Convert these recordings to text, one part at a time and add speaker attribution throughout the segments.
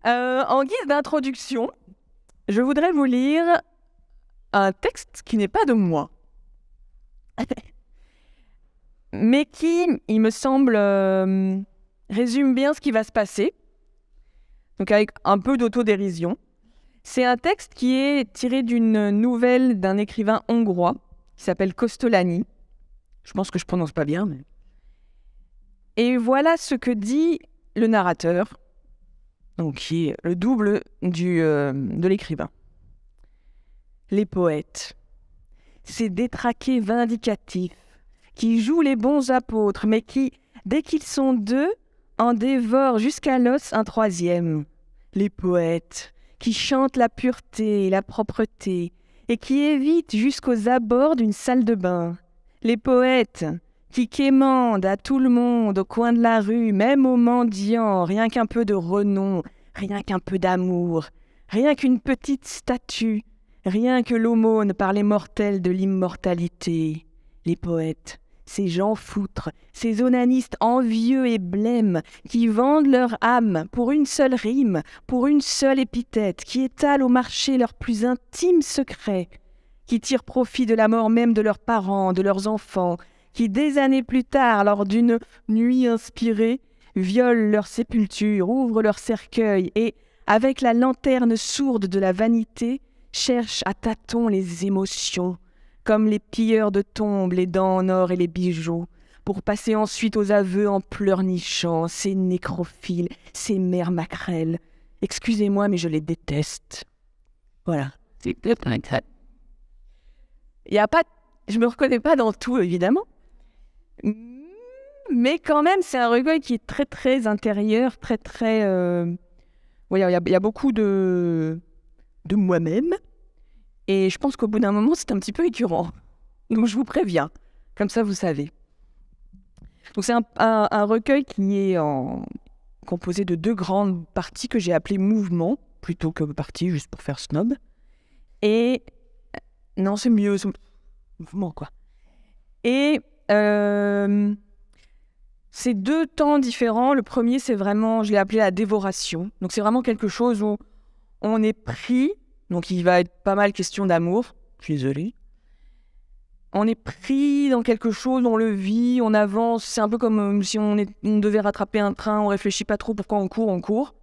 Speaker 1: En guise d'introduction, je voudrais vous lire un texte qui n'est pas de moi, mais qui, il me semble, résume bien ce qui va se passer, donc avec un peu d'autodérision. C'est un texte qui est tiré d'une nouvelle d'un écrivain hongrois qui s'appelle Kosztolányi. Je pense que je prononce pas bien, mais... Et voilà ce que dit le narrateur, donc qui est le double de l'écrivain. Les poètes, ces détraqués vindicatifs, qui jouent les bons apôtres, mais qui, dès qu'ils sont deux, en dévorent jusqu'à l'os un troisième. Les poètes, qui chantent la pureté et la propreté, et qui évitent jusqu'aux abords d'une salle de bain. Les poètes, qui quémandent à tout le monde au coin de la rue, même aux mendiants, rien qu'un peu de renom, rien qu'un peu d'amour, rien qu'une petite statue, rien que l'aumône par les mortels de l'immortalité. Les poètes, ces gens foutres, ces onanistes envieux et blêmes, qui vendent leur âme pour une seule rime, pour une seule épithète, qui étalent au marché leurs plus intimes secrets, qui tirent profit de la mort même de leurs parents, de leurs enfants, qui, des années plus tard, lors d'une nuit inspirée, violent leur sépulture, ouvrent leur cercueil et, avec la lanterne sourde de la vanité, cherchent à tâtons les émotions, comme les pilleurs de tombes, les dents en or et les bijoux, pour passer ensuite aux aveux en pleurnichant, ces nécrophiles, ces mères maquerelles. Excusez-moi, mais je les déteste. Voilà. Il y a pas... Je me reconnais pas dans tout, évidemment. Mais quand même, c'est un recueil qui est très, très intérieur, très, très... Ouais, il y a beaucoup de moi-même. Et je pense qu'au bout d'un moment, c'est un petit peu écœurant. Donc, je vous préviens. Comme ça, vous savez. Donc, c'est un recueil qui est composé de 2 grandes parties que j'ai appelées mouvements, plutôt que parties, juste pour faire snob. Et... Non, c'est mieux. Mouvement, quoi. Et... c'est 2 temps différents. Le premier, c'est vraiment, je l'ai appelé la dévoration. Donc, c'est vraiment quelque chose où on est pris. Donc, il va être pas mal question d'amour. Je suis désolée. On est pris dans quelque chose, on le vit, on avance. C'est un peu comme si on devait rattraper un train, on réfléchit pas trop pourquoi on court.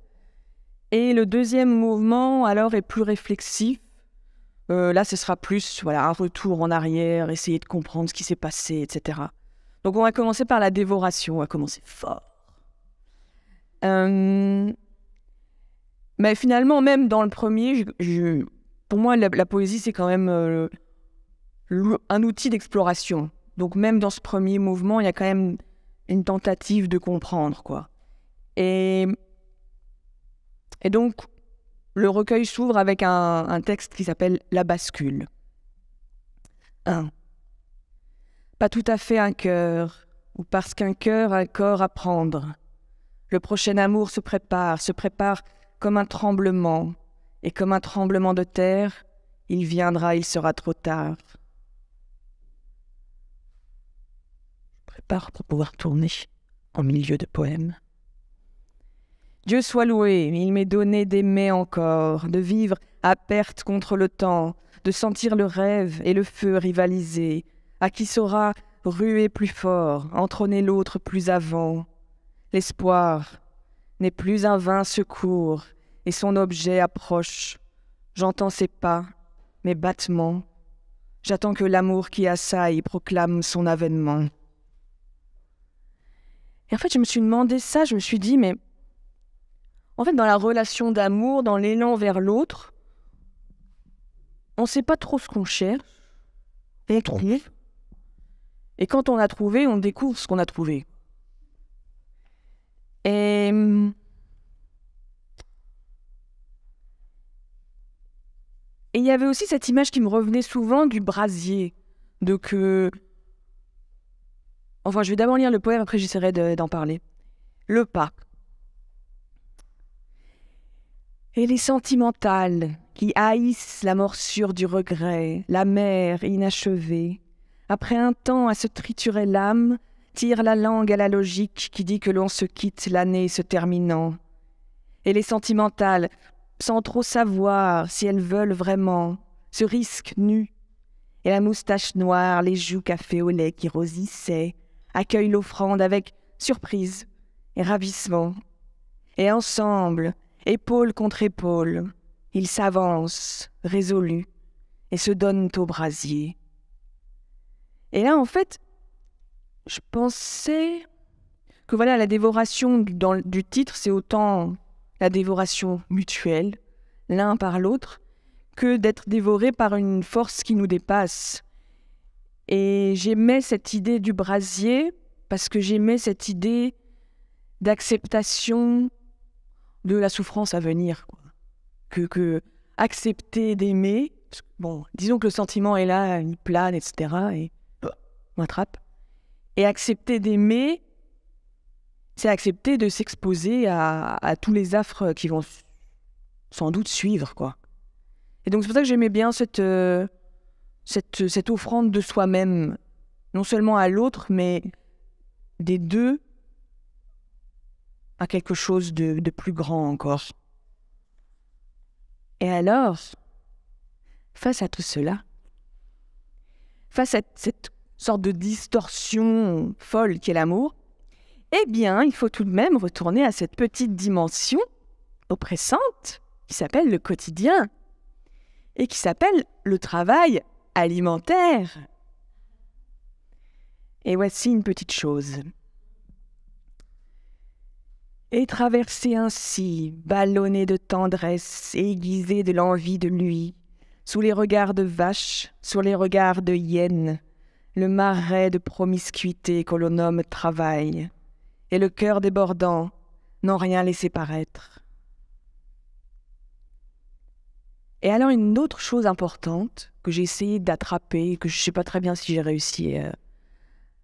Speaker 1: Et le deuxième mouvement, alors, est plus réflexif. Là, ce sera plus un retour en arrière, essayer de comprendre ce qui s'est passé, etc. Donc, on va commencer par la dévoration. On va commencer fort. Mais finalement, même dans le premier, pour moi, la poésie, c'est quand même un outil d'exploration. Donc, même dans ce premier mouvement, il y a quand même une tentative de comprendre, quoi. Et donc, le recueil s'ouvre avec un texte qui s'appelle « La bascule ». 1. Pas tout à fait un cœur, ou parce qu'un cœur a un corps à prendre. Le prochain amour se prépare comme un tremblement, et comme un tremblement de terre, il viendra, il sera trop tard. Je prépare pour pouvoir tourner en milieu de poème. Dieu soit loué, il m'est donné d'aimer encore, de vivre à perte contre le temps, de sentir le rêve et le feu rivaliser, à qui saura ruer plus fort, entronner l'autre plus avant. L'espoir n'est plus un vain secours, et son objet approche. J'entends ses pas, mes battements. J'attends que l'amour qui assaille proclame son avènement. Et en fait, je me suis demandé ça, je me suis dit, mais en fait, dans la relation d'amour, dans l'élan vers l'autre, on ne sait pas trop ce qu'on cherche, on trouve. Et quand on a trouvé, on découvre ce qu'on a trouvé. Et il y avait aussi cette image qui me revenait souvent du brasier. Enfin, je vais d'abord lire le poème, après j'essaierai d'en parler. Le pas. Et les sentimentales qui haïssent la morsure du regret, la mer inachevée, après un temps à se triturer l'âme, tirent la langue à la logique qui dit que l'on se quitte l'année se terminant. Et les sentimentales, sans trop savoir si elles veulent vraiment, se risquent nues. Et la moustache noire, les joues café au lait qui rosissaient, accueillent l'offrande avec surprise et ravissement. Et ensemble, épaule contre épaule, ils s'avancent, résolus, et se donnent au brasier. Et là, en fait, je pensais que voilà, la dévoration du titre, c'est autant la dévoration mutuelle, l'un par l'autre, que d'être dévoré par une force qui nous dépasse. Et j'aimais cette idée du brasier parce que j'aimais cette idée d'acceptation de la souffrance à venir, quoi. Que accepter d'aimer, bon, disons que le sentiment est là, il plane, etc., et on attrape. Et accepter d'aimer, c'est accepter de s'exposer à tous les affres qui vont sans doute suivre, quoi. Et donc c'est pour ça que j'aimais bien cette offrande de soi-même, non seulement à l'autre, mais des deux à quelque chose de plus grand encore. Et alors, face à tout cela, face à cette sorte de distorsion folle qu'est l'amour, eh bien, il faut tout de même retourner à cette petite dimension oppressante qui s'appelle le quotidien et qui s'appelle le travail alimentaire. Et voici une petite chose. Et traversé ainsi, ballonné de tendresse, aiguisé de l'envie de lui, sous les regards de vache, sur les regards de hyène, le marais de promiscuité que l'on nomme travail, et le cœur débordant, n'ont rien laissé paraître. Et alors une autre chose importante que j'ai essayé d'attraper, que je ne sais pas très bien si j'ai réussi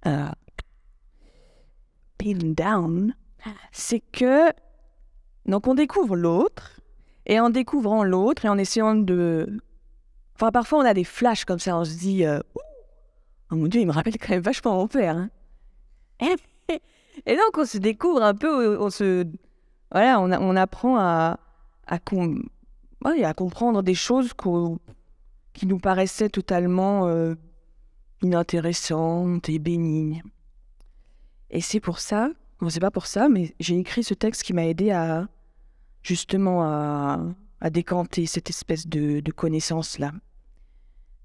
Speaker 1: à pin down, c'est que donc on découvre l'autre, et en découvrant l'autre, et en essayant de... Enfin, parfois on a des flashs comme ça, on se dit oh mon Dieu, il me rappelle quand même vachement mon père. Hein. Et donc on se découvre un peu, on apprend à comprendre des choses qui nous paraissaient totalement inintéressantes et bénignes. Et c'est pour ça, bon, c'est pas pour ça, mais j'ai écrit ce texte qui m'a aidé à décanter cette espèce de connaissance-là.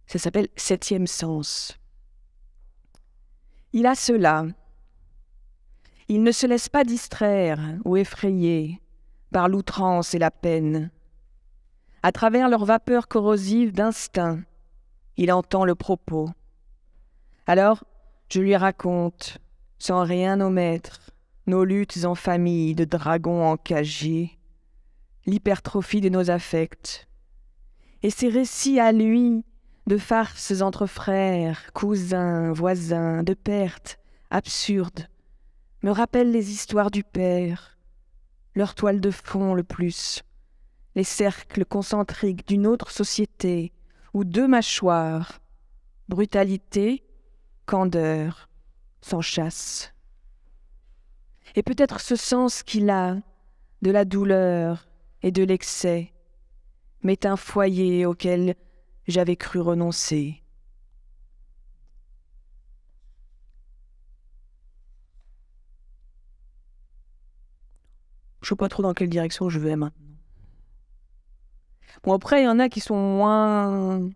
Speaker 1: Ça s'appelle « Septième sens ». Il a cela. Il ne se laisse pas distraire ou effrayer par l'outrance et la peine. À travers leur vapeur corrosive d'instinct, il entend le propos. Alors, je lui raconte, sans rien omettre, nos luttes en famille de dragons encagés, l'hypertrophie de nos affects, et ses récits à lui de farces entre frères, cousins, voisins, de pertes absurdes, me rappellent les histoires du père, leur toile de fond le plus, les cercles concentriques d'une autre société où deux mâchoires, brutalité, candeur, s'enchassent. Et peut-être ce sens qu'il a de la douleur et de l'excès m'est un foyer auquel j'avais cru renoncer. Je ne sais pas trop dans quelle direction je vais maintenant. Bon, après, il y en a qui sont moins...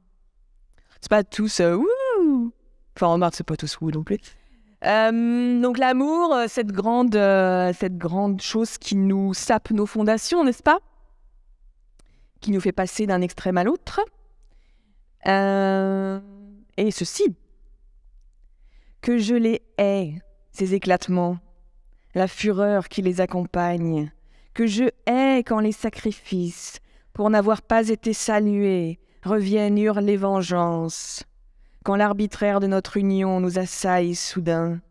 Speaker 1: C'est pas tous... Wouh. Enfin, remarque, c'est pas tous wouh non plus. Donc l'amour, cette grande chose qui nous sape nos fondations, n'est-ce pas? Qui nous fait passer d'un extrême à l'autre. Et ceci, que je les hais, ces éclatements, la fureur qui les accompagne, que je hais quand les sacrifices, pour n'avoir pas été salués, reviennent hurler vengeance, quand l'arbitraire de notre union nous assaille soudain,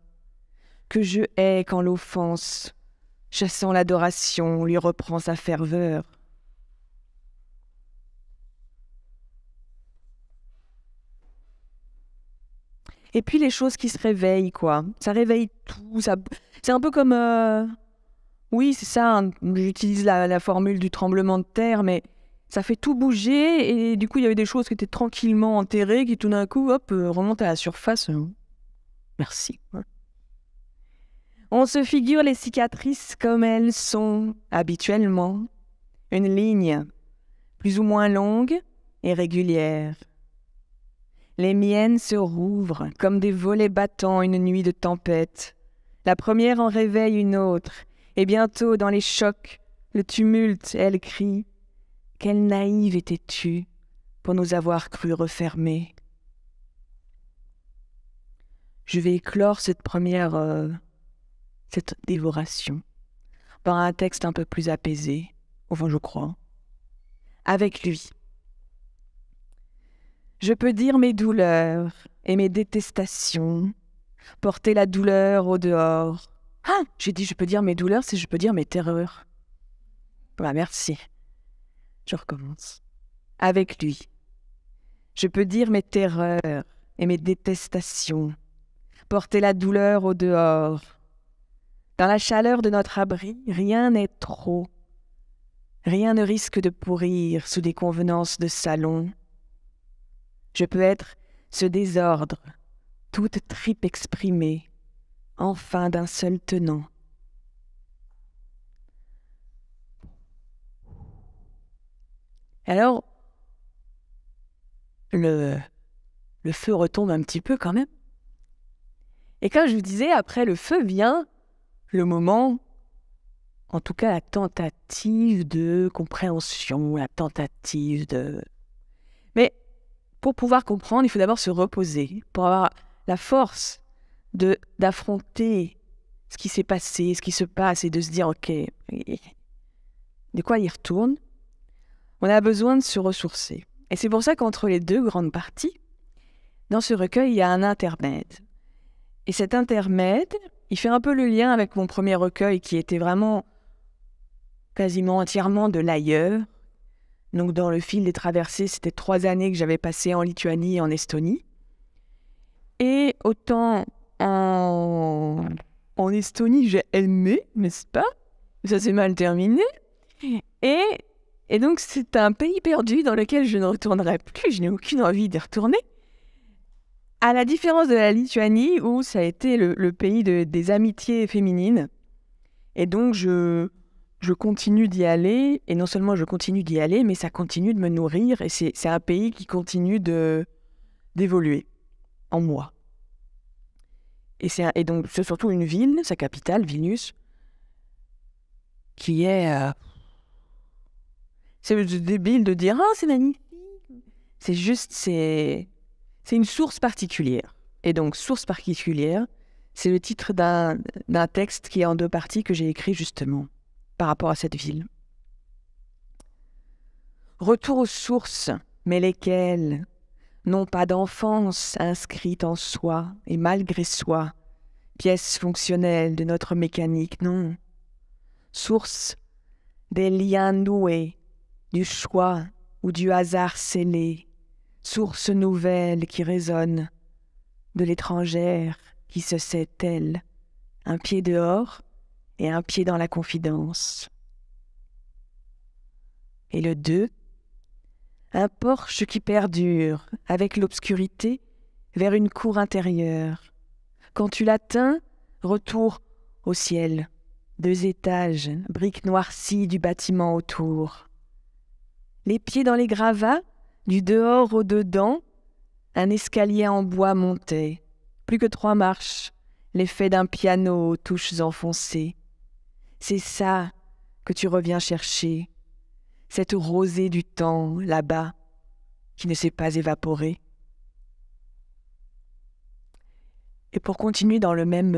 Speaker 1: que je hais quand l'offense, chassant l'adoration, lui reprend sa ferveur. Et puis les choses qui se réveillent, quoi. Ça réveille tout. C'est un peu comme... Oui, c'est ça, hein, j'utilise la formule du tremblement de terre, mais ça fait tout bouger, et du coup, il y avait des choses qui étaient tranquillement enterrées, qui tout d'un coup, hop, remontent à la surface. Merci. Ouais. On se figure les cicatrices comme elles sont habituellement, une ligne plus ou moins longue et régulière. Les miennes se rouvrent comme des volets battants une nuit de tempête. La première en réveille une autre, et bientôt dans les chocs, le tumulte, elle crie « Quelle naïve étais-tu pour nous avoir cru refermés ?» Je vais éclore cette dévoration par un texte un peu plus apaisé, enfin je crois, avec lui. Je peux dire mes douleurs et mes détestations, porter la douleur au dehors. Ah, j'ai dit je peux dire mes douleurs, c'est je peux dire mes terreurs. Bah merci. Je recommence. Avec lui. Je peux dire mes terreurs et mes détestations, porter la douleur au dehors. Dans la chaleur de notre abri, rien n'est trop. Rien ne risque de pourrir sous des convenances de salon. Je peux être ce désordre, toute tripe exprimée, enfin d'un seul tenant. Alors, le feu retombe un petit peu quand même. Et comme je vous disais, après le feu vient le moment, en tout cas la tentative de compréhension, la tentative de... Mais pour pouvoir comprendre, il faut d'abord se reposer, pour avoir la force d'affronter ce qui s'est passé, ce qui se passe, et de se dire, ok, de quoi il retourne. On a besoin de se ressourcer. Et c'est pour ça qu'entre les deux grandes parties, dans ce recueil, il y a un intermède. Et cet intermède, il fait un peu le lien avec mon premier recueil qui était vraiment quasiment entièrement de l'ailleurs. Donc dans le fil des traversées, c'était 3 années que j'avais passées en Lituanie et en Estonie. Et autant en Estonie, j'ai aimé, n'est-ce pas? Ça s'est mal terminé. Et donc c'est un pays perdu dans lequel je ne retournerai plus, je n'ai aucune envie d'y retourner. À la différence de la Lituanie, où ça a été le pays des amitiés féminines. Et donc, je continue d'y aller. Et non seulement je continue d'y aller, mais ça continue de me nourrir. Et c'est un pays qui continue d'évoluer en moi. Et donc, c'est surtout une ville, sa capitale, Vilnius, qui est... c'est débile de dire « Ah, c'est magnifique !» C'est juste, c'est une source particulière. Et donc, source particulière, c'est le titre d'un texte qui est en 2 parties que j'ai écrit justement par rapport à cette ville. Retour aux sources, mais lesquelles n'ont pas d'enfance inscrite en soi et malgré soi, pièce fonctionnelle de notre mécanique, non. Source des liens noués, du choix ou du hasard scellé, source nouvelle qui résonne, de l'étrangère qui se sait telle, un pied dehors et un pied dans la confidence. Et le 2, un porche qui perdure avec l'obscurité vers une cour intérieure. Quand tu l'atteins, retour au ciel, 2 étages, briques noircies du bâtiment autour. Les pieds dans les gravats, du dehors au dedans, un escalier en bois montait, plus que 3 marches, l'effet d'un piano aux touches enfoncées. C'est ça que tu reviens chercher, cette rosée du temps là-bas qui ne s'est pas évaporée. Et pour continuer dans le même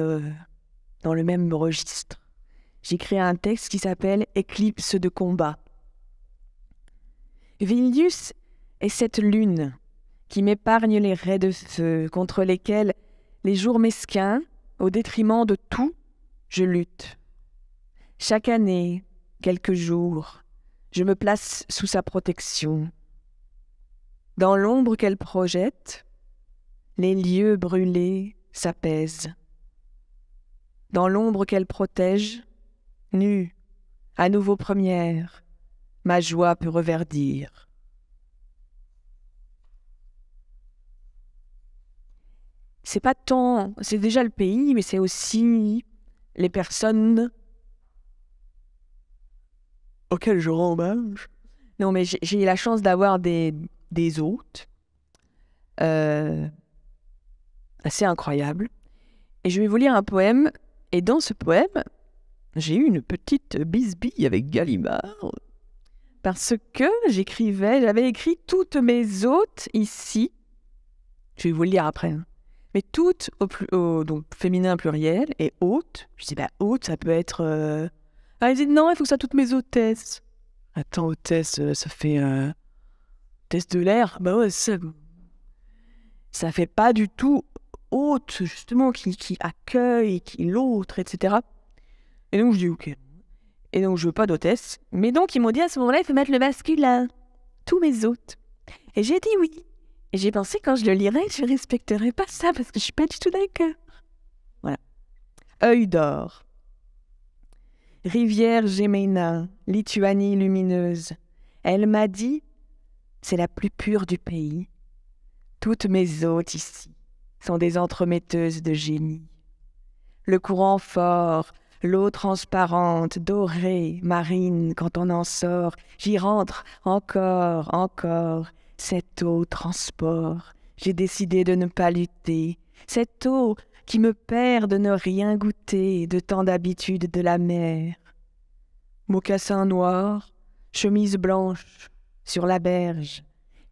Speaker 1: registre, j'ai créé un texte qui s'appelle « Éclipse de combat ». Vilnius est cette lune qui m'épargne les raies de feu contre lesquels les jours mesquins, au détriment de tout, je lutte. Chaque année, quelques jours, je me place sous sa protection. Dans l'ombre qu'elle projette, les lieux brûlés s'apaisent. Dans l'ombre qu'elle protège, nue, à nouveau première, ma joie peut reverdir. C'est pas tant, c'est déjà le pays, mais c'est aussi les personnes auxquelles je rends hommage. Non, mais j'ai eu la chance d'avoir des hôtes assez incroyables. Et je vais vous lire un poème. Et dans ce poème, j'ai eu une petite bisbille avec Gallimard. Parce que j'avais écrit toutes mes hôtes ici. Je vais vous le lire après. Hein. Mais toutes donc féminin pluriel et hôtes. Je dis, hôte, ça peut être... Ah, il dit, non, il faut que ça soit toutes mes hôtesses. Attends, hôtesse, ça fait... hôtesse de l'air. Bah ouais, ça fait pas du tout hôte, justement, qui accueille, qui l'autre, etc. Et donc, je dis, ok. Et donc, je veux pas d'hôtesse. Mais donc, ils m'ont dit, à ce moment-là, il faut mettre le masculin. Tous mes hôtes. Et j'ai dit oui. Et j'ai pensé, quand je le lirai, je respecterai pas ça, parce que je suis pas du tout d'accord. Voilà. Œil d'or. Rivière Géména, Lituanie lumineuse. Elle m'a dit, c'est la plus pure du pays. Toutes mes hôtes ici sont des entremetteuses de génie. Le courant fort, l'eau transparente, dorée, marine, quand on en sort, j'y rentre encore, encore. Cette eau transport, j'ai décidé de ne pas lutter. Cette eau qui me perd de ne rien goûter de tant d'habitude de la mer. Mocassin noir, chemise blanche, sur la berge,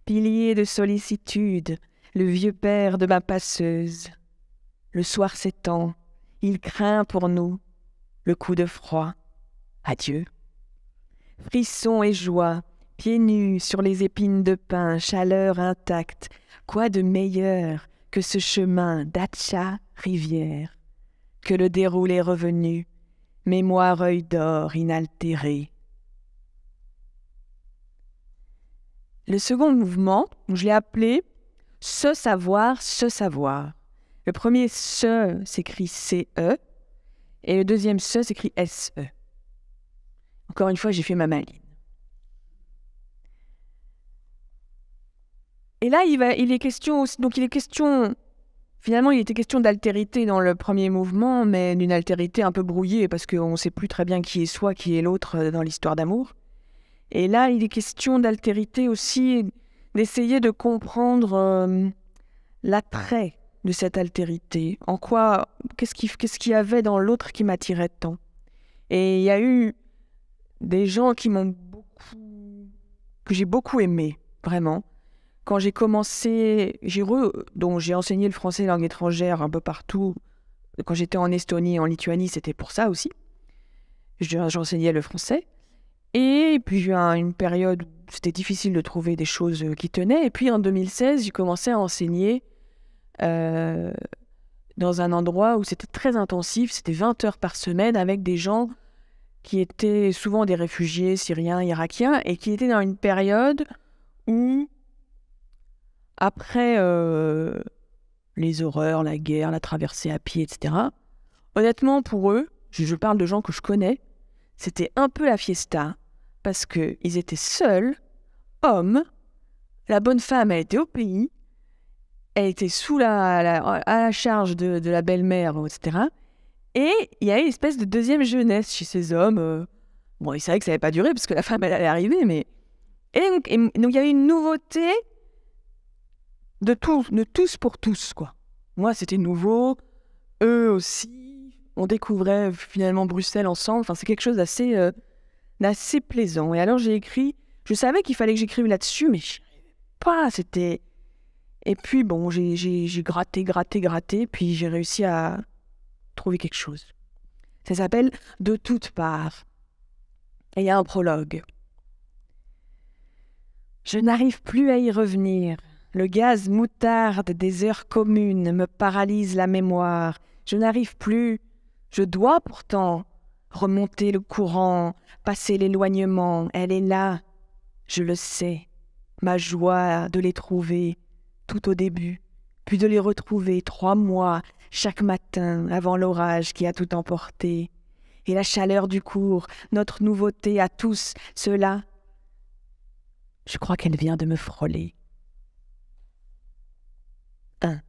Speaker 1: pilier de sollicitude, le vieux père de ma passeuse. Le soir s'étend, il craint pour nous le coup de froid. Adieu. Frisson et joie, pieds nus sur les épines de pin, chaleur intacte. Quoi de meilleur que ce chemin d'Atcha-Rivière, que le déroulé revenu, mémoire œil d'or inaltéré. Le second mouvement, je l'ai appelé « Se savoir, se savoir ». Le premier « se » s'écrit « C-E » et le deuxième « se » s'écrit « S-E ». Encore une fois, j'ai fait ma maline. Et là, il est question aussi, donc il était question d'altérité dans le premier mouvement, mais d'une altérité un peu brouillée parce qu'on ne sait plus très bien qui est soi, qui est l'autre dans l'histoire d'amour. Et là, il est question d'altérité aussi, d'essayer de comprendre l'attrait de cette altérité. En quoi, qu'est-ce qu'il y avait dans l'autre qui m'attirait tant. Et il y a eu des gens que j'ai beaucoup aimé, vraiment. Quand j'ai commencé, donc j'ai enseigné le français langue étrangère un peu partout. Quand j'étais en Estonie et en Lituanie, c'était pour ça aussi. J'enseignais le français. Et puis j'ai eu une période où c'était difficile de trouver des choses qui tenaient. Et puis en 2016, j'ai commencé à enseigner dans un endroit où c'était très intensif. C'était 20 heures par semaine avec des gens qui étaient souvent des réfugiés syriens, irakiens, et qui étaient dans une période où, après les horreurs, la guerre, la traversée à pied, etc., honnêtement, pour eux, je parle de gens que je connais, c'était un peu la fiesta, parce qu'ils étaient seuls, hommes, la bonne femme, elle était au pays, elle était à la charge de la belle-mère, etc., et il y a une espèce de deuxième jeunesse chez ces hommes. Bon, c'est vrai que ça n'avait pas duré, parce que la femme, elle allait arriver, mais... Et donc, il y avait une nouveauté de tous pour tous, quoi. Moi, c'était nouveau. Eux aussi. On découvrait finalement Bruxelles ensemble. Enfin, c'est quelque chose d'assez plaisant. Et alors, j'ai écrit... Je savais qu'il fallait que j'écrive là-dessus, mais je n'arrivais pas. C'était... Et puis, bon, j'ai gratté, puis j'ai réussi à trouver quelque chose. Ça s'appelle « De toutes parts ». Et il y a un prologue. Je n'arrive plus à y revenir. Le gaz moutarde des heures communes me paralyse la mémoire. Je n'arrive plus. Je dois pourtant remonter le courant, passer l'éloignement. Elle est là. Je le sais. Ma joie de les trouver tout au début, puis de les retrouver 3 mois chaque matin avant l'orage qui a tout emporté. et la chaleur du cours, notre nouveauté à tous, cela, je crois qu'elle vient de me frôler. 1.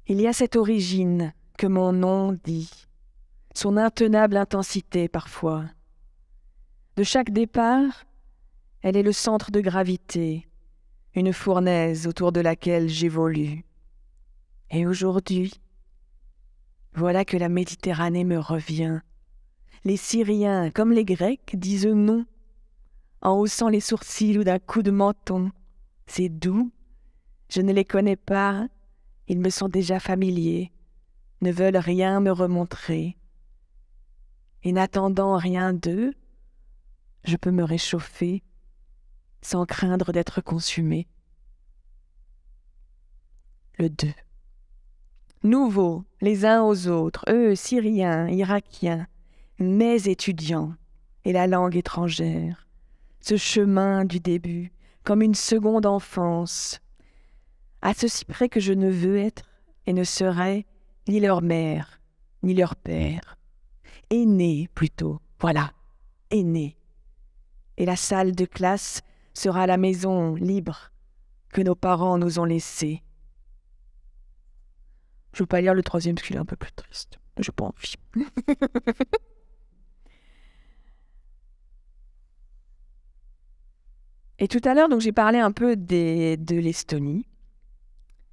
Speaker 1: Il y a cette origine que mon nom dit, son intenable intensité parfois. De chaque départ, elle est le centre de gravité, une fournaise autour de laquelle j'évolue. Et aujourd'hui, voilà que la Méditerranée me revient. Les Syriens, comme les Grecs, disent non, en haussant les sourcils ou d'un coup de menton. C'est doux, je ne les connais pas, ils me sont déjà familiers, ne veulent rien me remontrer. Et n'attendant rien d'eux, je peux me réchauffer sans craindre d'être consumé. Le 2. Nouveaux, les uns aux autres, eux, Syriens, Irakiens, mes étudiants et la langue étrangère, ce chemin du début, comme une seconde enfance, à ceci près que je ne veux être et ne serai ni leur mère, ni leur père, aîné plutôt, voilà, aîné. Et la salle de classe sera la maison libre que nos parents nous ont laissée. Je ne veux pas lire le 3e parce qu'il est un peu plus triste. Je n'ai pas envie. Et tout à l'heure, donc j'ai parlé un peu de l'Estonie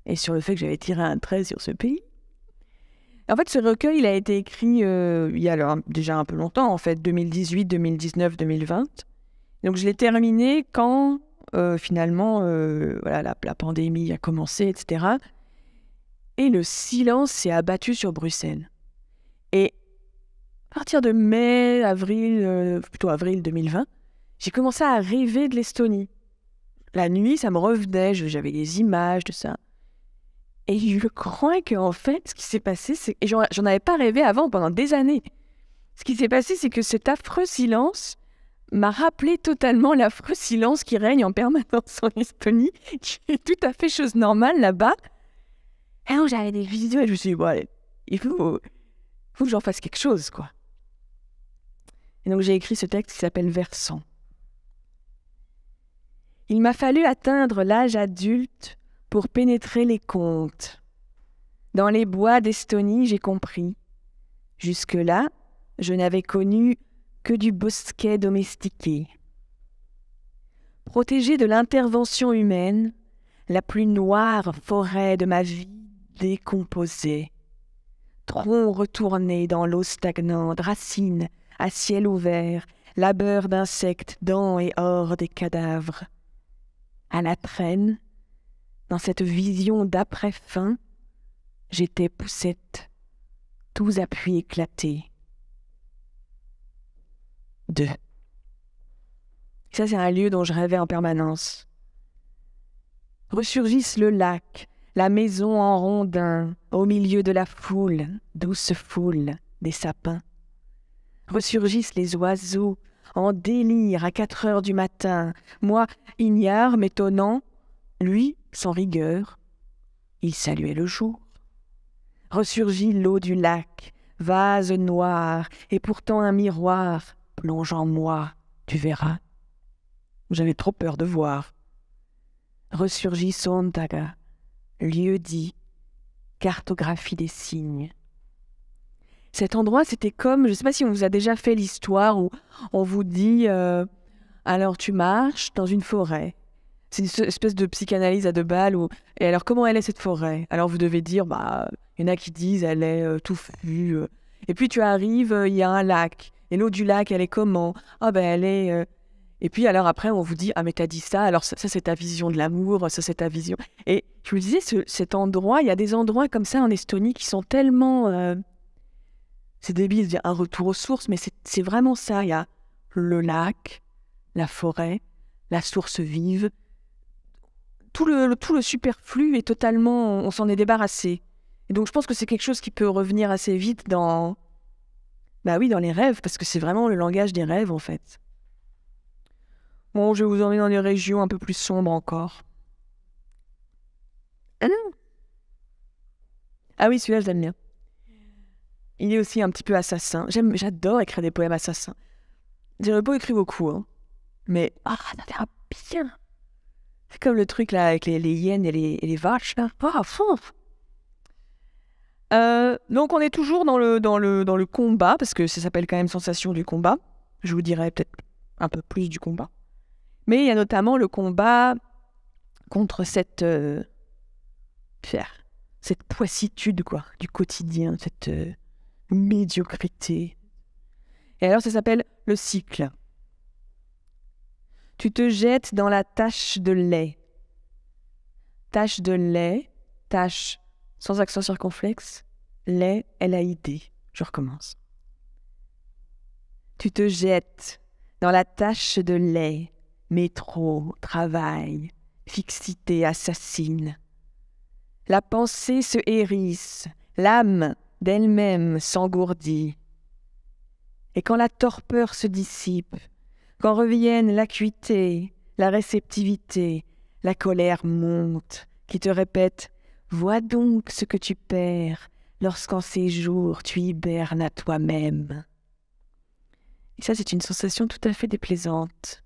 Speaker 1: et sur le fait que j'avais tiré un trait sur ce pays. En fait, ce recueil, il a été écrit il y a déjà un peu longtemps, en fait, 2018, 2019, 2020. Donc je l'ai terminé quand, finalement, voilà, la pandémie a commencé, etc. Et le silence s'est abattu sur Bruxelles. Et à partir de mai, plutôt avril 2020, j'ai commencé à rêver de l'Estonie. La nuit, ça me revenait, j'avais des images de ça. Et je crois qu'en fait, ce qui s'est passé, c'est... Et j'en avais pas rêvé avant, pendant des années. Ce qui s'est passé, c'est que cet affreux silence m'a rappelé totalement l'affreux silence qui règne en permanence en Estonie, qui est tout à fait chose normale là-bas. Et donc j'avais des vidéos et je me suis dit, bon, allez, il faut que j'en fasse quelque chose, quoi. Et donc j'ai écrit ce texte qui s'appelle Versant. Il m'a fallu atteindre l'âge adulte pour pénétrer les contes. Dans les bois d'Estonie, j'ai compris. Jusque-là, je n'avais connu que du bosquet domestiqué. Protégé de l'intervention humaine, la plus noire forêt de ma vie décomposée. Tronc retourné dans l'eau stagnante, racines à ciel ouvert, labeur d'insectes, dents et or des cadavres. À la traîne, dans cette vision d'après-fin, j'étais poussette, tous appuis éclatés. 2. Ça, c'est un lieu dont je rêvais en permanence. Ressurgissent le lac, la maison en rondin, au milieu de la foule, douce foule des sapins. Ressurgissent les oiseaux, en délire à 4 heures du matin, moi, ignare, m'étonnant, lui, sans rigueur. Il saluait le jour. Ressurgit l'eau du lac, vase noir, et pourtant un miroir, plonge en moi, tu verras. J'avais trop peur de voir. Ressurgit Sontaga, lieu dit, cartographie des signes. Cet endroit, c'était comme, je ne sais pas si on vous a déjà fait l'histoire où on vous dit, alors tu marches dans une forêt. C'est une espèce de psychanalyse à 2 balles. Et alors, comment elle est cette forêt? Alors, vous devez dire, il y en a qui disent, elle est touffue. Et puis, tu arrives, il y a un lac. Et l'eau du lac, elle est comment? Elle est... Et puis, alors après, on vous dit, mais t'as dit ça, alors ça c'est ta vision de l'amour, ça c'est ta vision. Et je vous disais, cet endroit, il y a des endroits comme ça en Estonie qui sont tellement... c'est débile de dire un retour aux sources, mais c'est vraiment ça. Il y a le lac, la forêt, la source vive. Tout le superflu est totalement... On s'en est débarrassé. Et donc, je pense que c'est quelque chose qui peut revenir assez vite dans... dans les rêves, parce que c'est vraiment le langage des rêves, en fait. Bon, je vais vous emmener dans des régions un peu plus sombres encore. Ah oui, celui-là, je l'aime bien. il est aussi un petit peu assassin. J'adore écrire des poèmes assassins. J'en ai pas écrit beaucoup, hein. Mais ça fait bien. C'est comme le truc là avec les hyènes et les vaches là. Fou. Donc on est toujours dans le combat, parce que ça s'appelle quand même Sensation du combat. Je vous dirai peut-être un peu plus du combat. Mais il y a notamment le combat contre cette poissitude quoi, du quotidien, cette médiocrité. Et alors ça s'appelle le cycle. Tu te jettes dans la tache de lait. Tache de lait, tache sans accent circonflexe, lait, L-A-I-D. Je recommence. Tu te jettes dans la tache de lait, métro, travail, fixité assassine. La pensée se hérisse, l'âme d'elle-même s'engourdit. Et quand la torpeur se dissipe, quand reviennent l'acuité, la réceptivité, la colère monte, qui te répète « Vois donc ce que tu perds lorsqu'en ces jours tu hibernes à toi-même. » Et ça, c'est une sensation tout à fait déplaisante.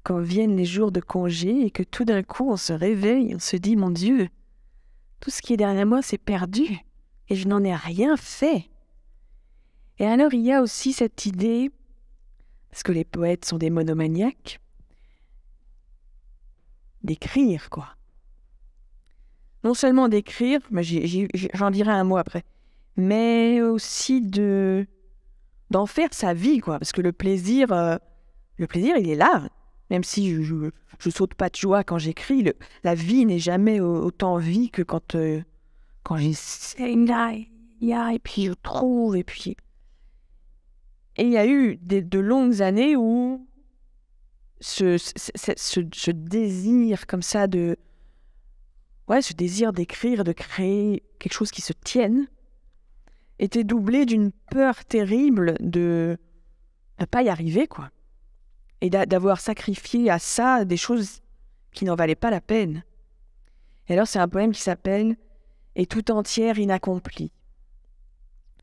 Speaker 1: Quand viennent les jours de congé et que tout d'un coup on se réveille, on se dit « Mon Dieu, tout ce qui est derrière moi c'est perdu et je n'en ai rien fait. » Et alors il y a aussi cette idée, parce que les poètes sont des monomaniaques, d'écrire quoi. Non seulement d'écrire, mais j'en dirai un mot après, mais aussi d'en faire sa vie quoi, parce que le plaisir il est là. Même si je saute pas de joie quand j'écris, la vie n'est jamais autant vie que quand j'essaie et puis je trouve et puis... Et il y a eu de longues années où ce désir comme ça ce désir d'écrire, de créer quelque chose qui se tienne, était doublé d'une peur terrible de ne pas y arriver, quoi. Et d'avoir sacrifié à ça des choses qui n'en valaient pas la peine. Et alors, c'est un poème qui s'appelle « Et tout entière inaccomplie ».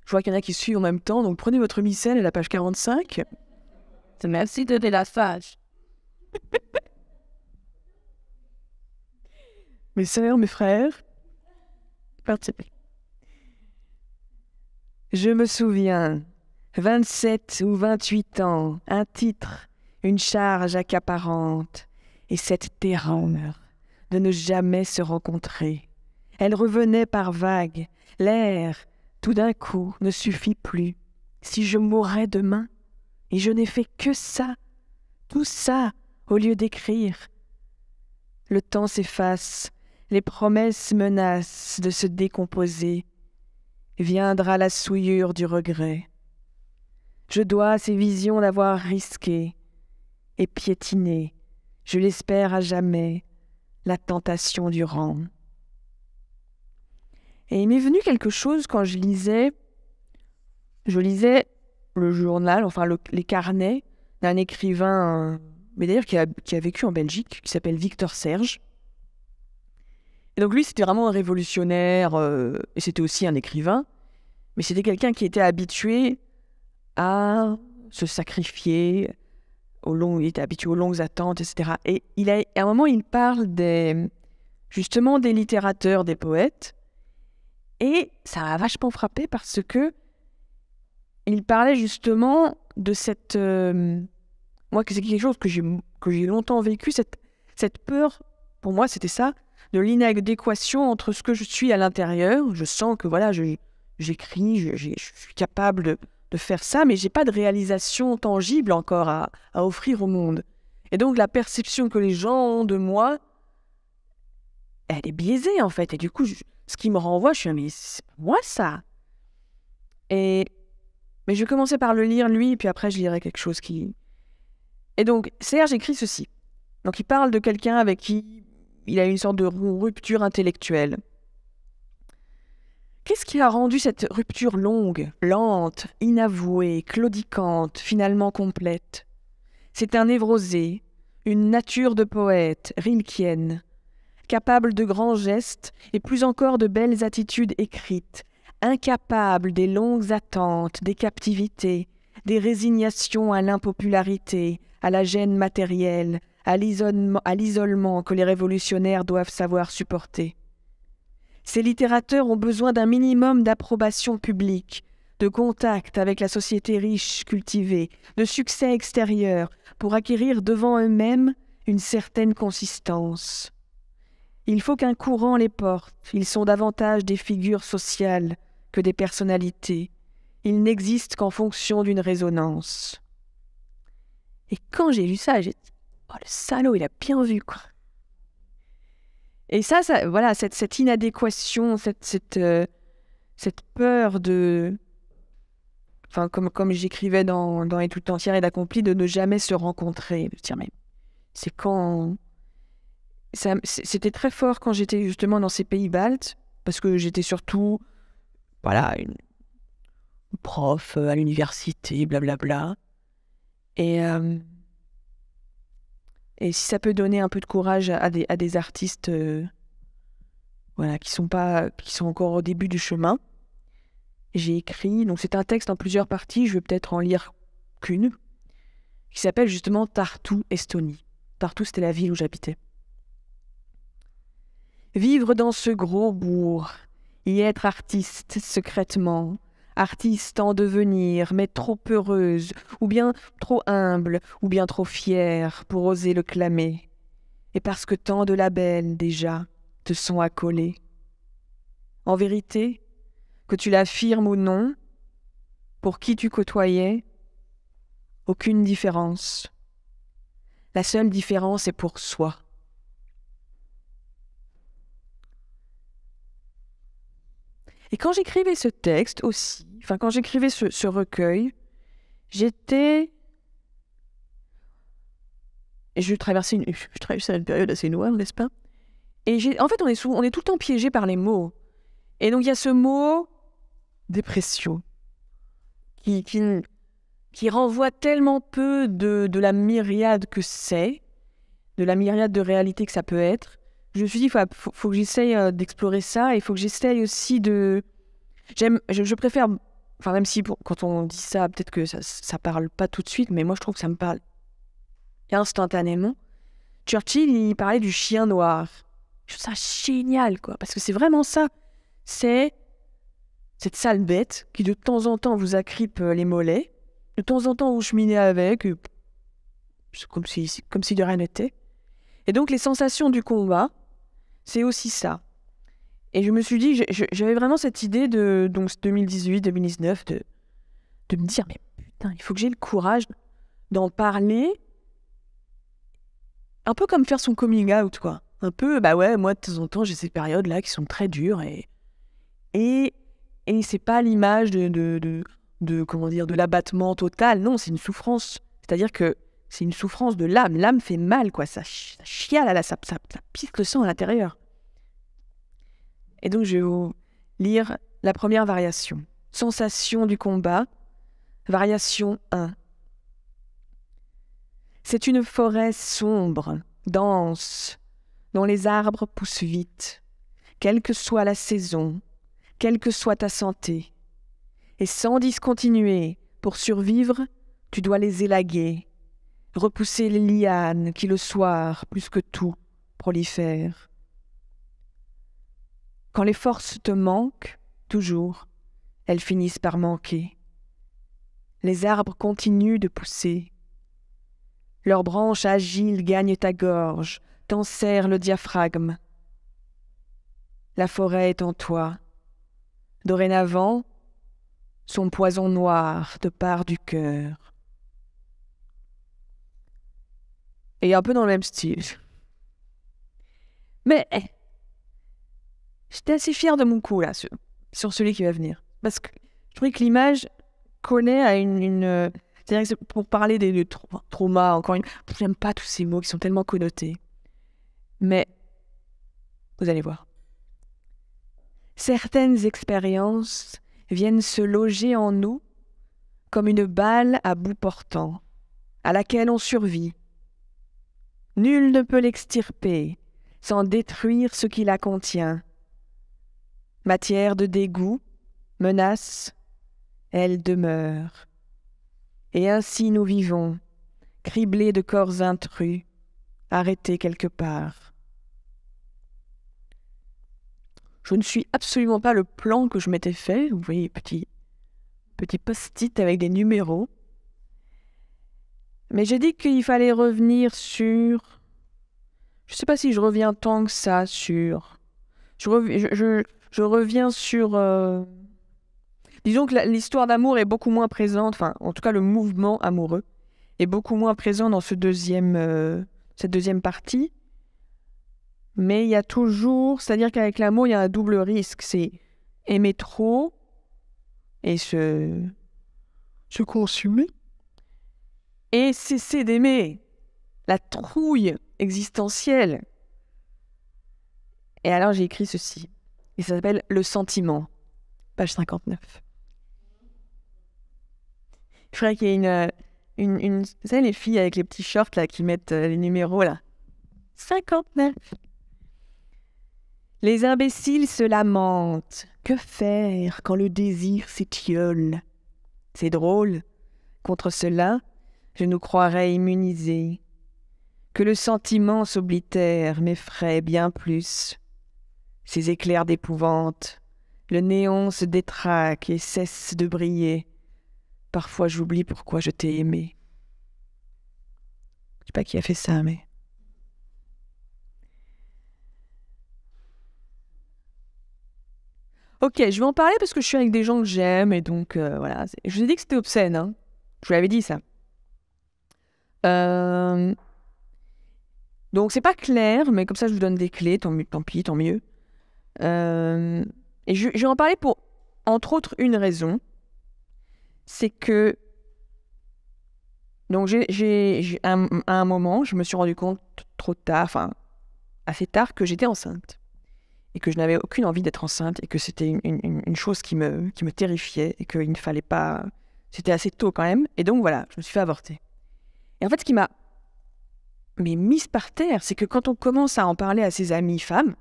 Speaker 1: Je vois qu'il y en a qui suivent en même temps, donc prenez votre missel à la page 45. Merci de la page. Mes sœurs, mes frères, participez. Je me souviens, 27 ou 28 ans, un titre, une charge accaparante, et cette terreur de ne jamais se rencontrer. Elle revenait par vagues, l'air, tout d'un coup, ne suffit plus. Si je mourais demain, et je n'ai fait que ça, tout ça, au lieu d'écrire. Le temps s'efface, les promesses menacent de se décomposer. Viendra la souillure du regret. Je dois à ces visions d'avoir risqué et piétiné, je l'espère à jamais, la tentation du rang. Et il m'est venu quelque chose quand je lisais le journal, enfin les carnets d'un écrivain, mais d'ailleurs qui a vécu en Belgique, qui s'appelle Victor Serge. Et donc lui, c'était vraiment un révolutionnaire, et c'était aussi un écrivain, mais c'était quelqu'un qui était habitué à se sacrifier, il était habitué aux longues attentes, etc. Et à un moment, il parle justement des littérateurs, des poètes, et ça m'a vachement frappé parce que il parlait justement de cette... moi, c'est quelque chose que j'ai longtemps vécu, cette peur, pour moi, c'était ça, de l'inadéquation entre ce que je suis à l'intérieur. Je sens que voilà, j'écris, je suis capable de faire ça, mais j'ai pas de réalisation tangible encore à offrir au monde. Et donc la perception que les gens ont de moi, elle est biaisée en fait. Et du coup, ce qui me renvoie, je suis mais c'est pas moi ça. Mais je vais commencer par le lire lui, et puis après je lirai quelque chose qui... Et donc Serge écrit ceci. Donc il parle de quelqu'un avec qui il a une sorte de rupture intellectuelle. Qu'est-ce qui a rendu cette rupture longue, lente, inavouée, claudicante, finalement complète? C'est un névrosé, une nature de poète, rilkienne, capable de grands gestes et plus encore de belles attitudes écrites, incapable des longues attentes, des captivités, des résignations à l'impopularité, à la gêne matérielle, à l'isolement que les révolutionnaires doivent savoir supporter. Ces littérateurs ont besoin d'un minimum d'approbation publique, de contact avec la société riche, cultivée, de succès extérieur, pour acquérir devant eux-mêmes une certaine consistance. Il faut qu'un courant les porte. Ils sont davantage des figures sociales que des personnalités. Ils n'existent qu'en fonction d'une résonance. Et quand j'ai lu ça, j'ai dit « Oh, le salaud, il a bien vu, quoi !» Et ça voilà, cette inadéquation, cette peur de... Enfin, comme j'écrivais dans Les Tout Entières et d'Accompli, de ne jamais se rencontrer. De dire, mais c'est quand... C'était très fort quand j'étais justement dans ces pays baltes, parce que j'étais surtout, voilà, une prof à l'université, blablabla. Et si ça peut donner un peu de courage à des artistes voilà, qui sont encore au début du chemin, j'ai écrit, donc c'est un texte en plusieurs parties, je vais peut-être en lire qu'une, qui s'appelle justement Tartu, Estonie. Tartu, c'était la ville où j'habitais. Vivre dans ce gros bourg, y être artiste secrètement, artiste en devenir, mais trop heureuse, ou bien trop humble, ou bien trop fière pour oser le clamer, et parce que tant de labels, déjà, te sont accolés. En vérité, que tu l'affirmes ou non, pour qui tu côtoyais, aucune différence. La seule différence est pour soi. Et quand j'écrivais ce texte aussi, enfin quand j'écrivais ce recueil, je traversais une période assez noire, n'est-ce pas? Et en fait, on est tout le temps piégé par les mots. Et donc il y a ce mot dépression qui renvoie tellement peu de la myriade que c'est, de la myriade de réalités que ça peut être. Je me suis dit, faut que j'essaye d'explorer ça, et il faut que j'essaye aussi de... Je préfère, enfin même si quand on dit ça, peut-être que ça parle pas tout de suite, mais moi je trouve que ça me parle instantanément. Churchill, il parlait du chien noir. Je trouve ça génial, quoi, parce que c'est vraiment ça. C'est cette sale bête qui de temps en temps vous agrippe les mollets, de temps en temps vous cheminez avec, comme si de rien n'était. Et donc les sensations du combat, c'est aussi ça. Et je me suis dit, j'avais vraiment cette idée donc 2018-2019, de me dire, mais putain, il faut que j'ai le courage d'en parler, un peu comme faire son coming out, quoi. Un peu, bah ouais, moi de temps en temps, j'ai ces périodes-là qui sont très dures, et c'est pas l'image comment dire, de l'abattement total, non, c'est une souffrance. C'est-à-dire que c'est une souffrance de l'âme. L'âme fait mal, quoi, ça chiale, là, ça pique le sang à l'intérieur. Et donc, je vais vous lire la première variation. Sensation du combat, variation 1. C'est une forêt sombre, dense, dont les arbres poussent vite, quelle que soit la saison, quelle que soit ta santé. Et sans discontinuer, pour survivre, tu dois les élaguer, repousser les lianes qui le soir, plus que tout, prolifèrent. Quand les forces te manquent, toujours, elles finissent par manquer. Les arbres continuent de pousser. Leurs branches agiles gagnent ta gorge, t'enserrent le diaphragme. La forêt est en toi. Dorénavant, son poison noir te part du cœur. Et un peu dans le même style. Mais j'étais assez fière de mon coup, là, sur celui qui va venir. Parce que je trouvais que l'image connaît à une c'est-à-dire que pour parler des traumas, encore une... J'aime pas tous ces mots qui sont tellement connotés. Mais, vous allez voir. Certaines expériences viennent se loger en nous comme une balle à bout portant, à laquelle on survit. Nul ne peut l'extirper sans détruire ce qui la contient. Matière de dégoût, menace, elle demeure. Et ainsi nous vivons, criblés de corps intrus, arrêtés quelque part. Je ne suis absolument pas le plan que je m'étais fait. Vous voyez, petit post-it avec des numéros. Mais j'ai dit qu'il fallait revenir sur... Je ne sais pas si je reviens tant que ça sur... Je reviens sur... Disons que l'histoire d'amour est beaucoup moins présente, enfin, en tout cas, le mouvement amoureux est beaucoup moins présent dans cette deuxième partie. Mais il y a toujours... C'est-à-dire qu'avec l'amour, il y a un double risque. C'est aimer trop et se consumer. Et cesser d'aimer. La trouille existentielle. Et alors, j'ai écrit ceci. Et ça s'appelle « Le sentiment », page 59. Je ferais qu'il y ait vous savez, les filles avec les petits shorts là, qui mettent les numéros là. 59. Les imbéciles se lamentent. Que faire quand le désir s'étiole? C'est drôle. Contre cela, je nous croirais immunisés. Que le sentiment s'oblitère m'effraie bien plus. Ces éclairs d'épouvante, le néon se détraque et cesse de briller. Parfois j'oublie pourquoi je t'ai aimé. Je sais pas qui a fait ça, mais... Ok, je vais en parler parce que je suis avec des gens que j'aime et donc voilà. Je vous ai dit que c'était obscène, hein. Je vous l'avais dit ça. Donc c'est pas clair, mais comme ça je vous donne des clés, tant pis, tant mieux. Et je vais en parler pour, entre autres, une raison. C'est que... Donc à un moment, je me suis rendu compte trop tard, enfin assez tard, que j'étais enceinte. Et que je n'avais aucune envie d'être enceinte et que c'était une chose qui me terrifiait et qu'il ne fallait pas... C'était assez tôt quand même. Et donc voilà, je me suis fait avorter. Et en fait, ce qui m'a mise par terre, c'est que quand on commence à en parler à ses amies femmes,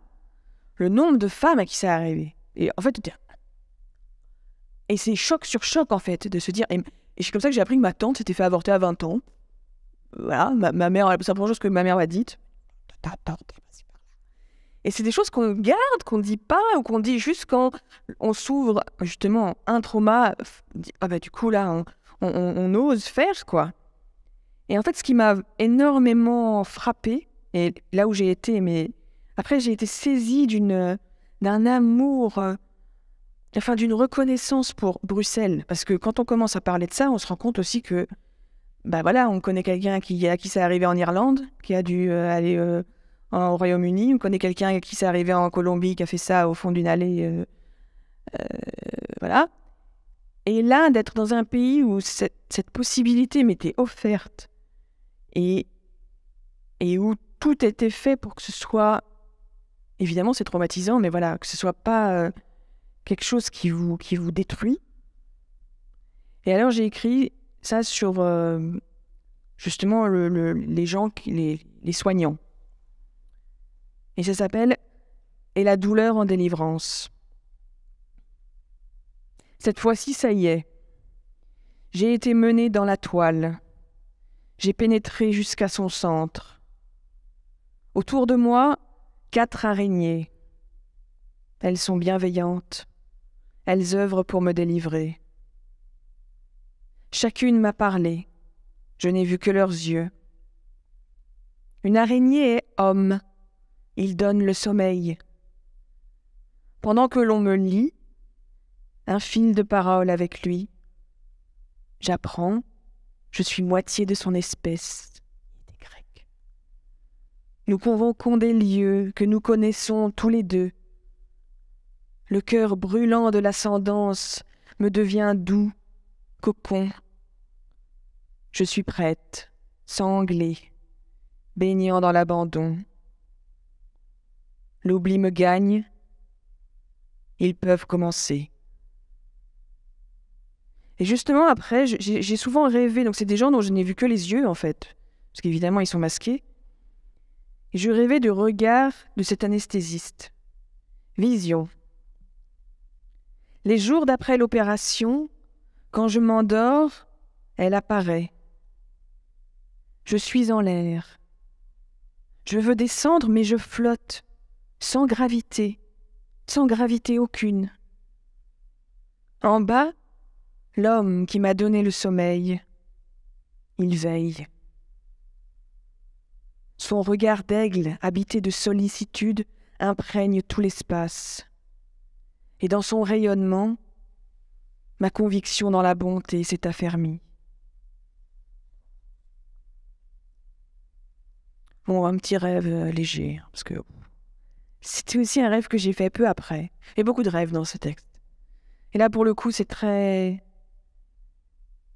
Speaker 1: le nombre de femmes à qui ça est arrivé. Et en fait, c'est choc sur choc en fait, de se dire... Et c'est comme ça que j'ai appris que ma tante s'était fait avorter à 20 ans. Voilà, ma mère, c'est la première chose que ma mère m'a dite. Et c'est des choses qu'on garde, qu'on ne dit pas, ou qu'on dit juste quand on s'ouvre justement un trauma. Ah bah du coup là, on ose faire quoi. Et en fait, ce qui m'a énormément frappée, et là où j'ai été, mais après j'ai été saisie d'un amour, enfin d'une reconnaissance pour Bruxelles. Parce que quand on commence à parler de ça, on se rend compte aussi que, bah voilà, on connaît quelqu'un à qui ça est arrivé en Irlande, qui a dû aller au Royaume-Uni. On connaît quelqu'un à qui ça est arrivé en Colombie, qui a fait ça au fond d'une allée. Voilà. Et là, d'être dans un pays où cette possibilité m'était offerte et où tout était fait pour que ce soit... Évidemment, c'est traumatisant, mais voilà, que ce soit pas quelque chose qui vous détruit. Et alors, j'ai écrit ça sur justement les gens, les soignants. Et ça s'appelle « Et la douleur en délivrance ». Cette fois-ci, ça y est. J'ai été menée dans la toile. J'ai pénétré jusqu'à son centre. Autour de moi, 4 araignées. Elles sont bienveillantes. Elles œuvrent pour me délivrer. Chacune m'a parlé. Je n'ai vu que leurs yeux. Une araignée est homme. Il donne le sommeil. Pendant que l'on me lit, un fil de parole avec lui. J'apprends, je suis moitié de son espèce. Il était grec. Nous convoquons des lieux que nous connaissons tous les deux. Le cœur brûlant de l'ascendance me devient doux, cocon. Je suis prête, sanglée, baignant dans l'abandon. L'oubli me gagne. Ils peuvent commencer. Et justement, après, j'ai souvent rêvé, donc c'est des gens dont je n'ai vu que les yeux, en fait, parce qu'évidemment, ils sont masqués. Et je rêvais du regard de cet anesthésiste. Vision. Les jours d'après l'opération, quand je m'endors, elle apparaît. Je suis en l'air. Je veux descendre, mais je flotte, sans gravité aucune. En bas, l'homme qui m'a donné le sommeil, il veille. Son regard d'aigle, habité de sollicitude, imprègne tout l'espace. Et dans son rayonnement, ma conviction dans la bonté s'est affermie. Bon, un petit rêve léger, parce que c'était aussi un rêve que j'ai fait peu après. Il y a beaucoup de rêves dans ce texte. Et là, pour le coup, c'est très...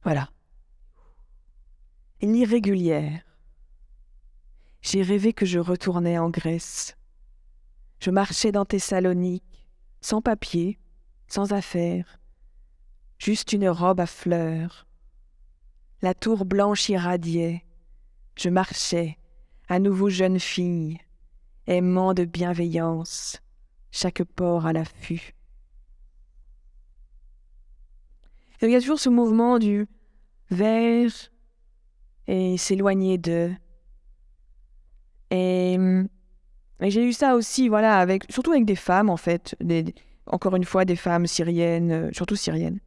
Speaker 1: Voilà. L'irrégulière. J'ai rêvé que je retournais en Grèce. Je marchais dans Thessalonique, sans papier, sans affaires, juste une robe à fleurs. La tour blanche irradiait. Je marchais, à nouveau jeune fille, aimant de bienveillance, chaque pore à l'affût. Il y a toujours ce mouvement du vers et s'éloigner de. Et j'ai eu ça aussi, voilà, surtout avec des femmes, en fait, encore une fois, des femmes syriennes, surtout syriennes,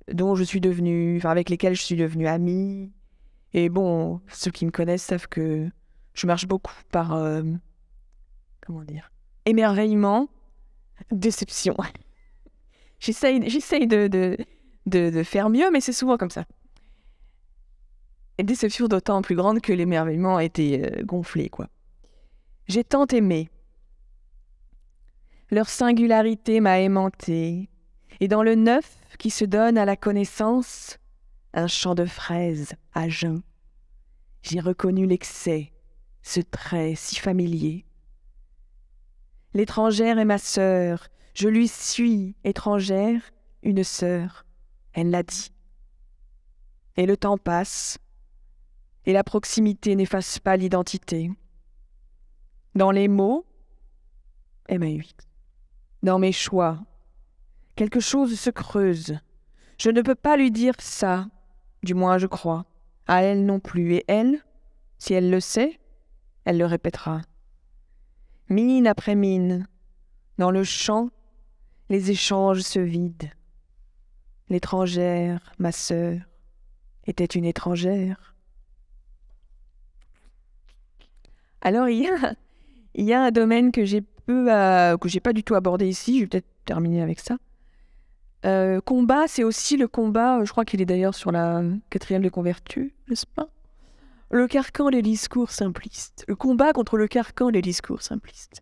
Speaker 1: avec lesquelles je suis devenue amie. Et bon, ceux qui me connaissent savent que je marche beaucoup par, émerveillement, déception. J'essaye de faire mieux, mais c'est souvent comme ça. Et déception d'autant plus grande que l'émerveillement a été gonflé, quoi. J'ai tant aimé. Leur singularité m'a aimanté, et dans le neuf qui se donne à la connaissance, un champ de fraises à jeun. J'ai reconnu l'excès, ce trait si familier. L'étrangère est ma sœur, je lui suis étrangère, une sœur, elle l'a dit. Et le temps passe, et la proximité n'efface pas l'identité. Dans les mots, MAUX, dans mes choix, quelque chose se creuse. Je ne peux pas lui dire ça, du moins je crois, à elle non plus. Et elle, si elle le sait, elle le répétera. Mine après mine, dans le champ, les échanges se vident. L'étrangère, ma sœur, était une étrangère. Alors il y a un domaine que j'ai pas du tout abordé ici, je vais peut-être terminer avec ça. Combat, c'est aussi le combat, je crois qu'il est d'ailleurs sur la 4e de Convertus, n'est-ce pas? Le carcan des discours simplistes. Le combat contre le carcan des discours simplistes.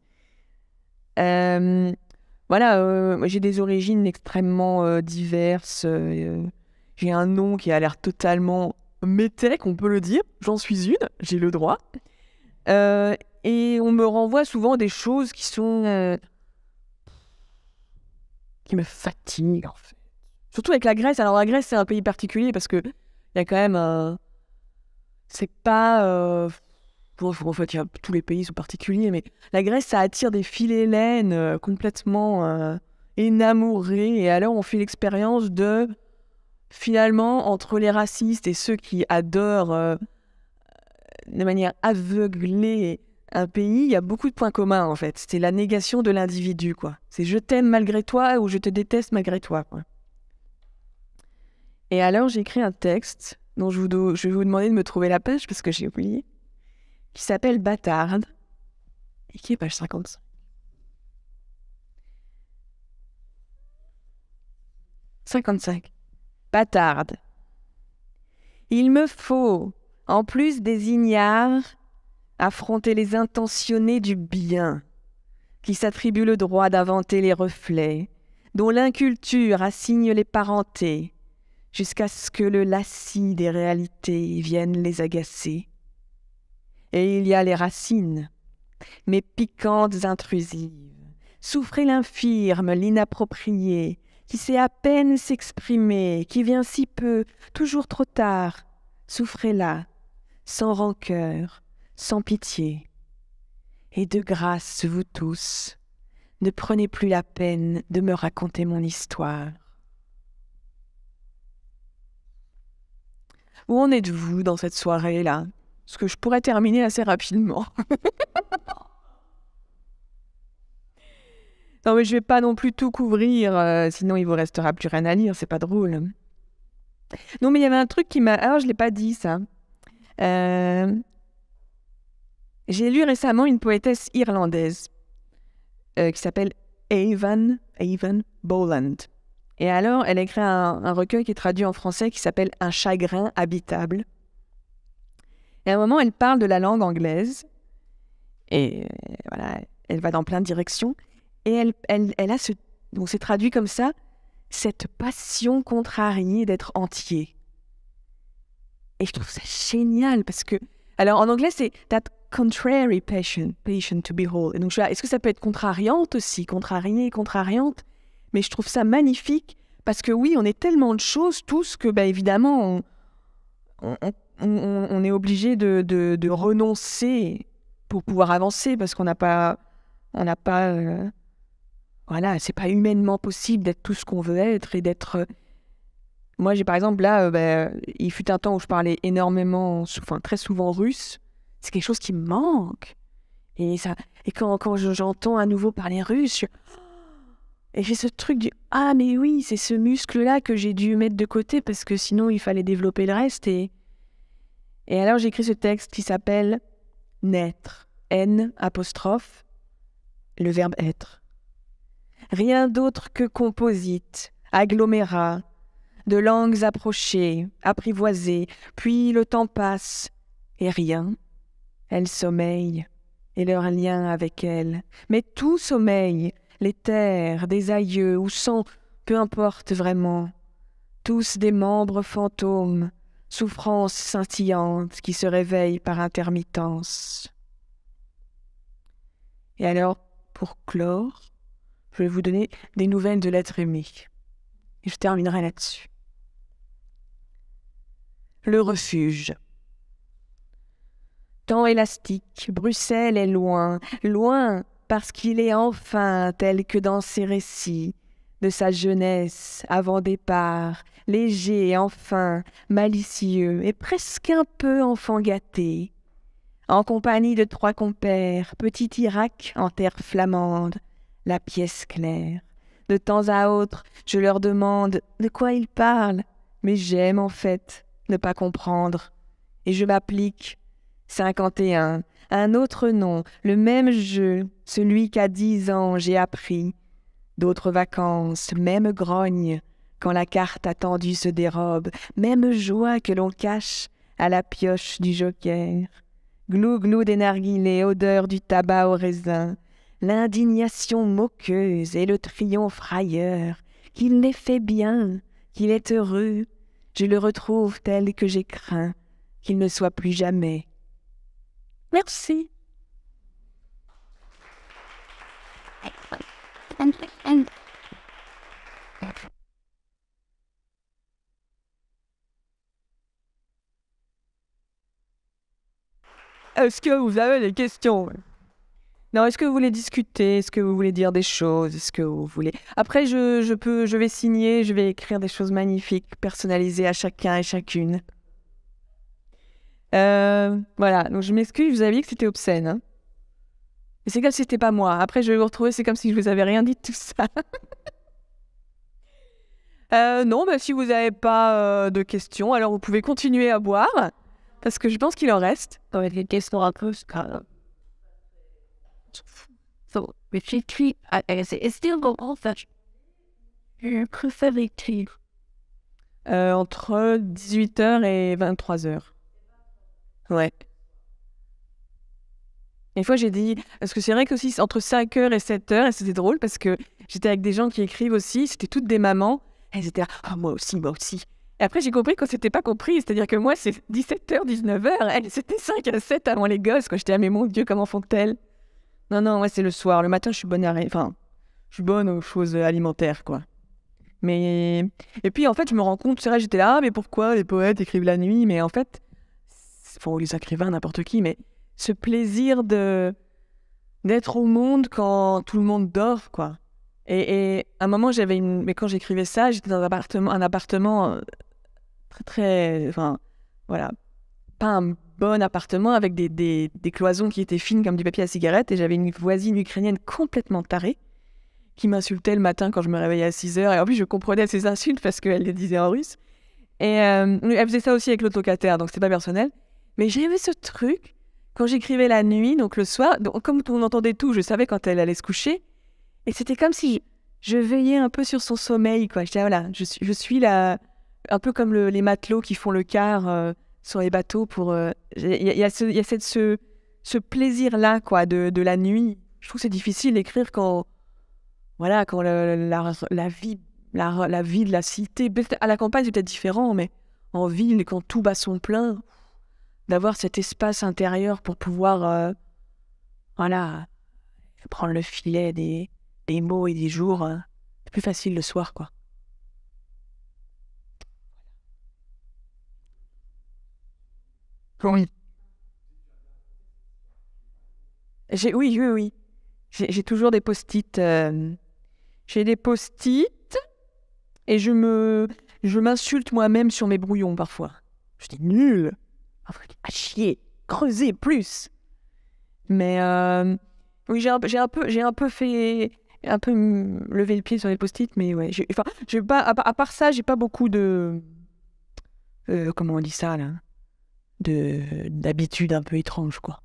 Speaker 1: Voilà, j'ai des origines extrêmement diverses. J'ai un nom qui a l'air totalement métèque, on peut le dire. J'en suis une, j'ai le droit. Et on me renvoie souvent des choses qui sont... qui me fatiguent, en fait. Surtout avec la Grèce. Alors la Grèce, c'est un pays particulier parce que il y a quand même... c'est pas... en fait, tous les pays sont particuliers, mais la Grèce, ça attire des philhellènes complètement énamourés. Et alors, on fait l'expérience de, finalement, entre les racistes et ceux qui adorent de manière aveuglée un pays, il y a beaucoup de points communs, en fait. C'est la négation de l'individu, quoi. C'est je t'aime malgré toi ou je te déteste malgré toi, quoi. Et alors, j'ai écrit un texte dont je vais vous demander de me trouver la page parce que j'ai oublié, qui s'appelle Bâtarde, et qui est page 55. « 55. Bâtarde. Il me faut, en plus des ignares, affronter les intentionnés du bien, qui s'attribuent le droit d'inventer les reflets, dont l'inculture assigne les parentés, jusqu'à ce que le lacis des réalités vienne les agacer. Et il y a les racines, mais piquantes intrusives. Souffrez l'infirme, l'inapproprié, qui sait à peine s'exprimer, qui vient si peu, toujours trop tard. Souffrez-la, sans rancœur, sans pitié. Et de grâce, vous tous, ne prenez plus la peine de me raconter mon histoire. Où en êtes-vous dans cette soirée-là? Parce que je pourrais terminer assez rapidement. Non, mais je vais pas non plus tout couvrir, sinon il vous restera plus rien à lire, c'est pas drôle. Non, mais il y avait un truc qui m'a... Alors, je l'ai pas dit, ça. J'ai lu récemment une poétesse irlandaise qui s'appelle Evan Boland. Et alors, elle a écrit un recueil qui est traduit en français qui s'appelle « Un chagrin habitable ». Et à un moment, elle parle de la langue anglaise. Et voilà, elle va dans plein de directions. Et elle a ce... Donc c'est traduit comme ça, cette passion contrariée d'être entier. Et je trouve ça génial parce que... Alors en anglais, c'est « that contrary passion to be whole ». Et donc je suis là, est-ce que ça peut être contrariante aussi, contrariée, contrariante? Mais je trouve ça magnifique parce que oui, on est tellement de choses tous que évidemment, on est obligé de renoncer pour pouvoir avancer parce qu'on n'a pas... Voilà, c'est pas humainement possible d'être tout ce qu'on veut être et d'être... Moi, j'ai par exemple, là, il fut un temps où je parlais énormément, très souvent russe. C'est quelque chose qui me manque. Et quand j'entends à nouveau parler russe, et j'ai ce truc du « Ah, mais oui, c'est ce muscle-là que j'ai dû mettre de côté parce que sinon, il fallait développer le reste. » Et alors, j'ai écrit ce texte qui s'appelle « Naître ». N', le verbe « être ». Rien d'autre que composite, agglomérat, de langues approchées, apprivoisées, puis le temps passe, et rien. Elles sommeillent, et leur lien avec elles. Mais tout sommeille, les terres, des aïeux, ou sans, peu importe vraiment. Tous des membres fantômes, souffrances scintillantes qui se réveillent par intermittence. Et alors, pour clore, je vais vous donner des nouvelles de l'être aimé. Et je terminerai là-dessus. Le refuge. Temps élastique, Bruxelles est loin, loin parce qu'il est enfin tel que dans ses récits, de sa jeunesse avant départ, léger enfin, malicieux et presque un peu enfant gâté. En compagnie de 3 compères, petit Irak en terre flamande, la pièce claire. De temps à autre, je leur demande de quoi ils parlent, mais j'aime en fait ne pas comprendre. Et je m'applique 51, un autre nom, le même jeu, celui qu'à 10 ans j'ai appris. D'autres vacances, même grogne, quand la carte attendue se dérobe, même joie que l'on cache à la pioche du joker. Glou-glou des narguilés, odeur du tabac au raisin, l'indignation moqueuse et le triomphe railleur, qu'il les fait bien, qu'il est heureux, je le retrouve tel que j'ai craint, qu'il ne soit plus jamais. Merci. Est-ce que vous avez des questions? Non, est-ce que vous voulez discuter? Est-ce que vous voulez dire des choses? Est-ce que vous voulez... Après, je vais signer, je vais écrire des choses magnifiques, personnalisées à chacun et chacune. Voilà, donc je m'excuse, je vous avais dit que c'était obscène. Hein. Mais c'est comme si c'était pas moi. Après, je vais vous retrouver, c'est comme si je vous avais rien dit de tout ça. Non, si vous n'avez pas de questions, alors vous pouvez continuer à boire, parce que je pense qu'il en reste. Ça va être des questions un peu... So, j'écris à still go off that je préfère écrire entre 18h et 23h. Ouais. Une fois, j'ai dit... Parce que c'est vrai qu'aussi, entre 5h et 7h, et c'était drôle, parce que j'étais avec des gens qui écrivent aussi, c'était toutes des mamans, elles étaient là, « Ah, moi aussi, moi aussi !» Et après, j'ai compris qu'on s'était pas compris, c'est-à-dire que moi, c'est 17h, 19h, elles, c'était 5 à 7 avant les gosses, quand j'étais « Ah, mais mon Dieu, comment font-elles ?» Non, ouais, c'est le soir. Le matin, je suis bonne je suis bonne aux choses alimentaires, quoi. Mais... Et puis, en fait, je me rends compte, c'est vrai, j'étais là, mais pourquoi les poètes écrivent la nuit? Mais en fait, les écrivains, n'importe qui, mais ce plaisir de d'être au monde quand tout le monde dort, quoi. Et à un moment, mais quand j'écrivais ça, j'étais dans un appartement très, très... Enfin, voilà. Pas un bon appartement avec des cloisons qui étaient fines comme du papier à cigarette. Et j'avais une voisine ukrainienne complètement tarée qui m'insultait le matin quand je me réveillais à 6 heures. Et en plus, je comprenais ses insultes parce qu'elle les disait en russe. Et elle faisait ça aussi avec l'autocataire, donc c'était pas personnel. Mais j'avais ce truc, quand j'écrivais la nuit, donc le soir, donc, comme on entendait tout, je savais quand elle allait se coucher. Et c'était comme si je veillais un peu sur son sommeil, quoi. Je disais, voilà, je suis là, un peu comme les matelots qui font le quart sur les bateaux pour... Il y a ce plaisir-là, quoi, de la nuit. Je trouve que c'est difficile d'écrire quand... Voilà, quand la vie de la cité... À la campagne, c'est peut-être différent, mais en ville, quand tout bat son plein, d'avoir cet espace intérieur pour pouvoir... voilà, prendre le filet des mots et des jours, c'est plus facile le soir, quoi. Oui. Oui. J'ai toujours des post-it. J'ai des post-it et je m'insulte moi-même sur mes brouillons parfois. Je dis nul. À chier. Creuser plus. Mais oui, j'ai un peu fait un peu lever le pied sur les post-it, mais ouais. J'ai pas à part ça, j'ai pas beaucoup de comment on dit ça là, d'habitudes un peu étranges, quoi.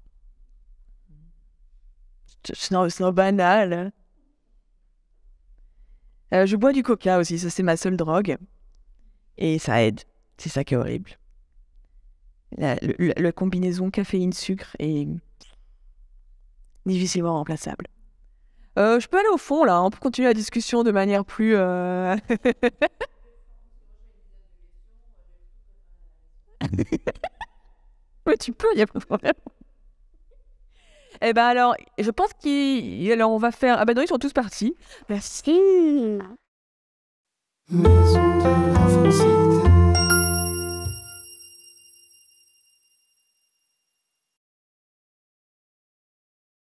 Speaker 1: C'est banal. Je bois du coca aussi, ça c'est ma seule drogue. Et ça aide. C'est ça qui est horrible. La combinaison caféine-sucre est difficilement remplaçable. Je peux aller au fond là, on peut continuer la discussion de manière plus... Ouais, tu peux, il n'y a pas de problème. Eh ben alors, je pense alors on va faire... Ah ben non, ils sont tous partis. Merci.
Speaker 2: Maison de la